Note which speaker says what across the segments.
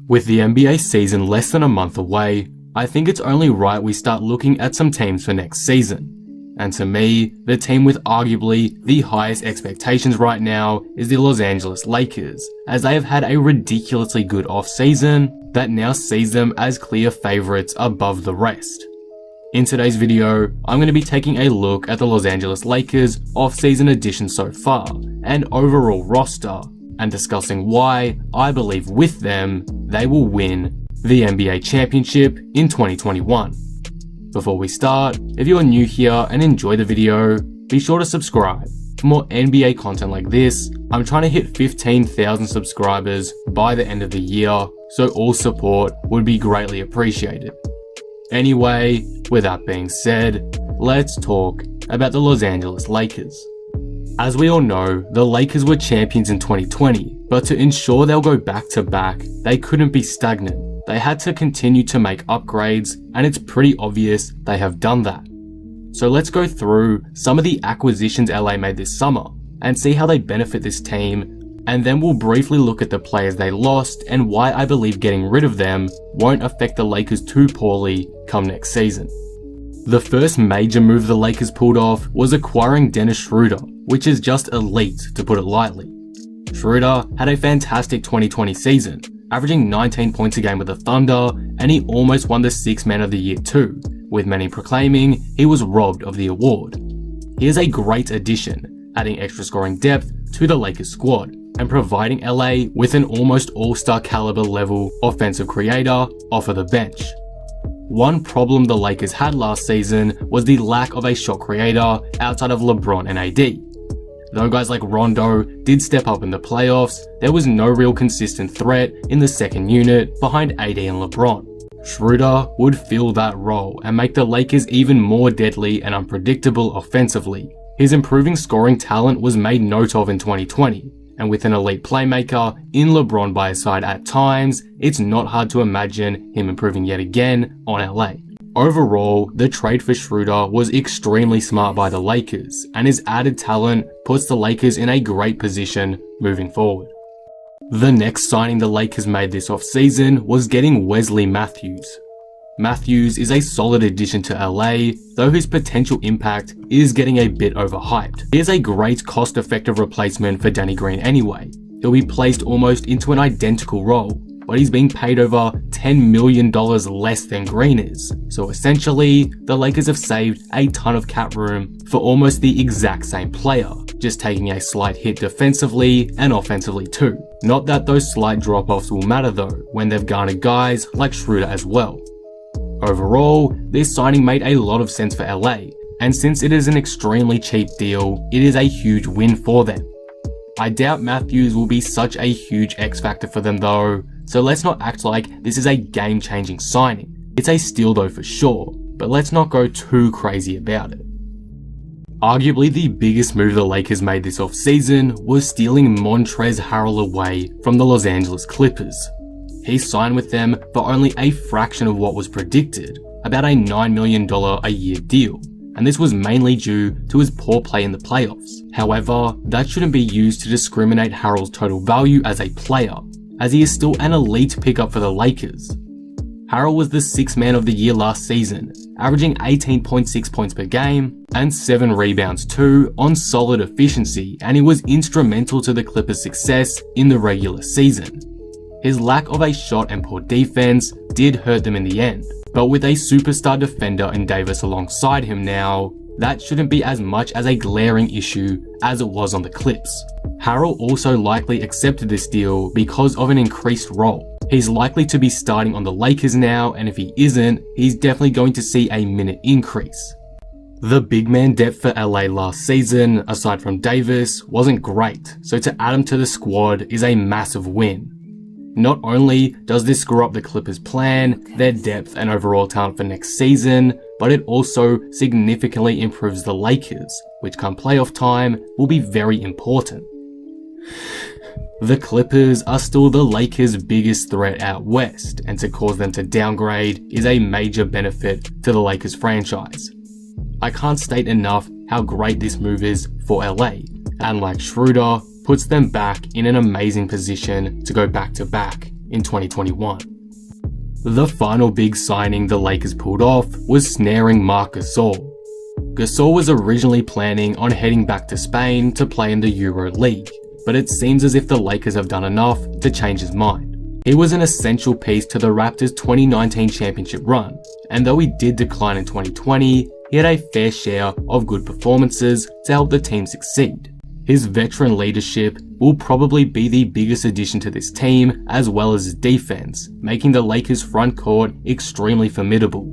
Speaker 1: With the NBA season less than a month away, I think it's only right we start looking at some teams for next season. And to me, the team with arguably the highest expectations right now is the Los Angeles Lakers, as they have had a ridiculously good offseason that now sees them as clear favorites above the rest. In today's video, I'm going to be taking a look at the Los Angeles Lakers offseason addition so far and overall roster, and discussing why I believe with them they will win the NBA championship in 2021. Before we start, if you are new here and enjoy the video, be sure to subscribe. For more NBA content like this, I'm trying to hit 15,000 subscribers by the end of the year, so all support would be greatly appreciated. Anyway, with that being said, let's talk about the Los Angeles Lakers. As we all know, the Lakers were champions in 2020, but to ensure they'll go back to back, they couldn't be stagnant. They had to continue to make upgrades, and it's pretty obvious they have done that. So let's go through some of the acquisitions LA made this summer and see how they benefit this team, and then we'll briefly look at the players they lost and why I believe getting rid of them won't affect the Lakers too poorly come next season. The first major move the Lakers pulled off was acquiring Dennis Schroder, which is just elite to put it lightly. Schroder had a fantastic 2020 season, averaging 19 points a game with the Thunder, and he almost won the Sixth Man of the Year too, with many proclaiming he was robbed of the award. He is a great addition, adding extra scoring depth to the Lakers squad, and providing LA with an almost all-star caliber level offensive creator off of the bench. One problem the Lakers had last season was the lack of a shot creator outside of LeBron and AD. Though guys like Rondo did step up in the playoffs, there was no real consistent threat in the second unit behind AD and LeBron. Schroder would fill that role and make the Lakers even more deadly and unpredictable offensively. His improving scoring talent was made note of in 2020, and with an elite playmaker in LeBron by his side at times, it's not hard to imagine him improving yet again on LA. Overall, the trade for Schroder was extremely smart by the Lakers, and his added talent puts the Lakers in a great position moving forward. The next signing the Lakers made this offseason was getting Wesley Matthews. Matthews is a solid addition to LA, though his potential impact is getting a bit overhyped. He is a great cost-effective replacement for Danny Green anyway. He'll be placed almost into an identical role, but he's being paid over $10 million less than Green is. So essentially, the Lakers have saved a ton of cap room for almost the exact same player, just taking a slight hit defensively and offensively too. Not that those slight drop-offs will matter though, when they've garnered guys like Schroder as well. Overall, this signing made a lot of sense for LA, and since it is an extremely cheap deal, it is a huge win for them. I doubt Matthews will be such a huge X factor for them though, so let's not act like this is a game-changing signing. It's a steal though for sure, but let's not go too crazy about it. Arguably the biggest move the Lakers made this offseason was stealing Montrezl Harrell away from the Los Angeles Clippers. He signed with them for only a fraction of what was predicted, about a $9 million a year deal, and this was mainly due to his poor play in the playoffs. However, that shouldn't be used to discriminate Harrell's total value as a player, as he is still an elite pickup for the Lakers. Harrell was the Sixth Man of the Year last season, averaging 18.6 points per game and 7 rebounds too on solid efficiency, and he was instrumental to the Clippers' success in the regular season. His lack of a shot and poor defense did hurt them in the end, but with a superstar defender in Davis alongside him now, that shouldn't be as much as a glaring issue as it was on the Clips. Harrell also likely accepted this deal because of an increased role. He's likely to be starting on the Lakers now, and if he isn't, he's definitely going to see a minute increase. The big man depth for LA last season, aside from Davis, wasn't great, so to add him to the squad is a massive win. Not only does this screw up the Clippers' plan, their depth and overall talent for next season, but it also significantly improves the Lakers, which come playoff time will be very important. The Clippers are still the Lakers' biggest threat out west, and to cause them to downgrade is a major benefit to the Lakers franchise. I can't state enough how great this move is for LA, and like Schroder, puts them back in an amazing position to go back to back in 2021. The final big signing the Lakers pulled off was snaring Marc Gasol. Gasol was originally planning on heading back to Spain to play in the Euro League, but it seems as if the Lakers have done enough to change his mind. He was an essential piece to the Raptors' 2019 championship run, and though he did decline in 2020, he had a fair share of good performances to help the team succeed. His veteran leadership will probably be the biggest addition to this team, as well as his defense, making the Lakers' front court extremely formidable.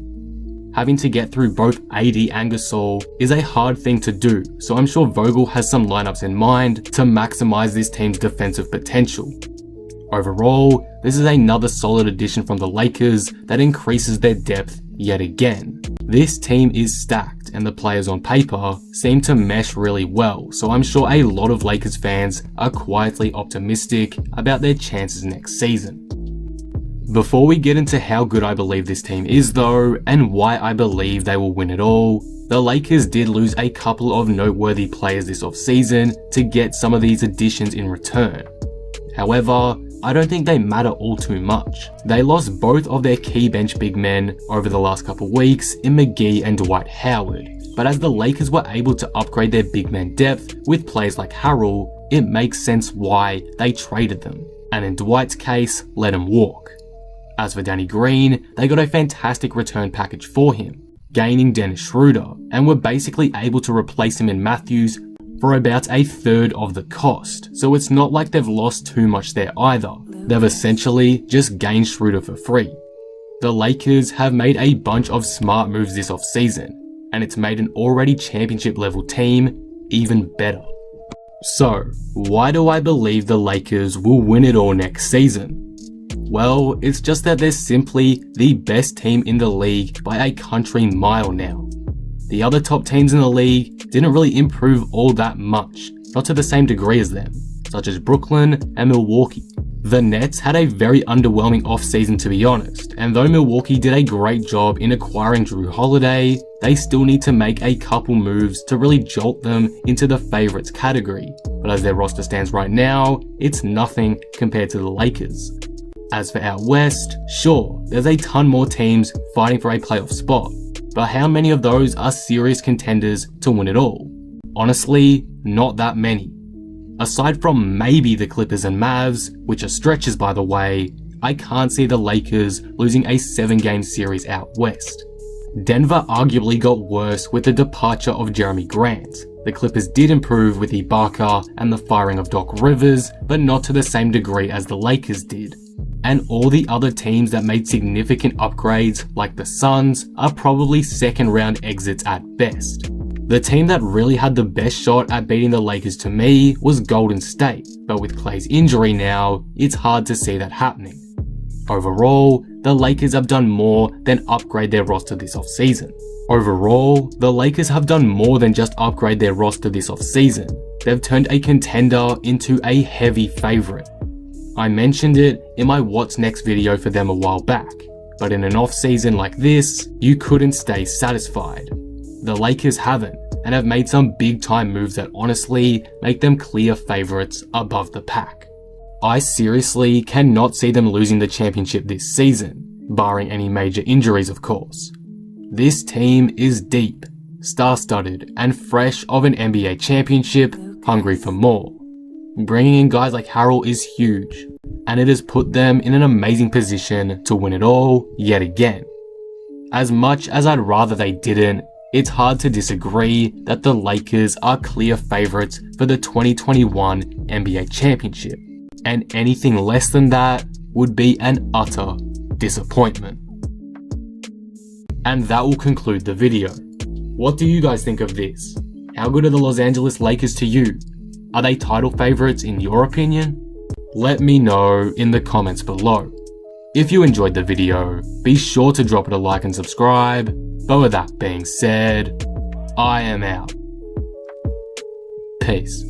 Speaker 1: Having to get through both AD and Gasol is a hard thing to do, so I'm sure Vogel has some lineups in mind to maximize this team's defensive potential. Overall, this is another solid addition from the Lakers that increases their depth yet again. This team is stacked and the players on paper seem to mesh really well, so I'm sure a lot of Lakers fans are quietly optimistic about their chances next season. Before we get into how good I believe this team is though, and why I believe they will win it all, the Lakers did lose a couple of noteworthy players this offseason to get some of these additions in return. However, I don't think they matter all too much. They lost both of their key bench big men over the last couple weeks in McGee and Dwight Howard, but as the Lakers were able to upgrade their big man depth with players like Harrell, it makes sense why they traded them, and in Dwight's case, let him walk. As for Danny Green, they got a fantastic return package for him, gaining Dennis Schroder, and were basically able to replace him in Matthews for about a third of the cost, so it's not like they've lost too much there either. They've essentially just gained Schroder for free. The Lakers have made a bunch of smart moves this offseason, and it's made an already championship level team even better. So, why do I believe the Lakers will win it all next season? Well, it's just that they're simply the best team in the league by a country mile now. The other top teams in the league didn't really improve all that much, not to the same degree as them, such as Brooklyn and Milwaukee. The Nets had a very underwhelming offseason to be honest, and though Milwaukee did a great job in acquiring Drew Holiday, they still need to make a couple moves to really jolt them into the favorites category, but as their roster stands right now, it's nothing compared to the Lakers. As for out west, sure, there's a ton more teams fighting for a playoff spot, but how many of those are serious contenders to win it all? Honestly, not that many. Aside from maybe the Clippers and Mavs, which are stretches by the way, I can't see the Lakers losing a 7-game series out west. Denver arguably got worse with the departure of Jeremy Grant. The Clippers did improve with Ibaka and the firing of Doc Rivers, but not to the same degree as the Lakers did. And all the other teams that made significant upgrades, like the Suns, are probably second round exits at best. The team that really had the best shot at beating the Lakers to me was Golden State, but with Clay's injury now, it's hard to see that happening. Overall, the Lakers have done more than upgrade their roster this offseason. Overall, the Lakers have done more than just upgrade their roster this offseason. They've turned a contender into a heavy favorite. I mentioned it in my What's Next video for them a while back, but in an off-season like this, you couldn't stay satisfied. The Lakers haven't, and have made some big-time moves that honestly make them clear favorites above the pack. I seriously cannot see them losing the championship this season, barring any major injuries of course. This team is deep, star-studded, and fresh of an NBA championship, hungry for more. Bringing in guys like Harrell is huge, and it has put them in an amazing position to win it all yet again. As much as I'd rather they didn't, it's hard to disagree that the Lakers are clear favorites for the 2021 NBA championship, and anything less than that would be an utter disappointment. And that will conclude the video. What do you guys think of this? How good are the Los Angeles Lakers to you? Are they title favorites in your opinion? Let me know in the comments below. If you enjoyed the video, be sure to drop it a like and subscribe. But with that being said, I am out. Peace.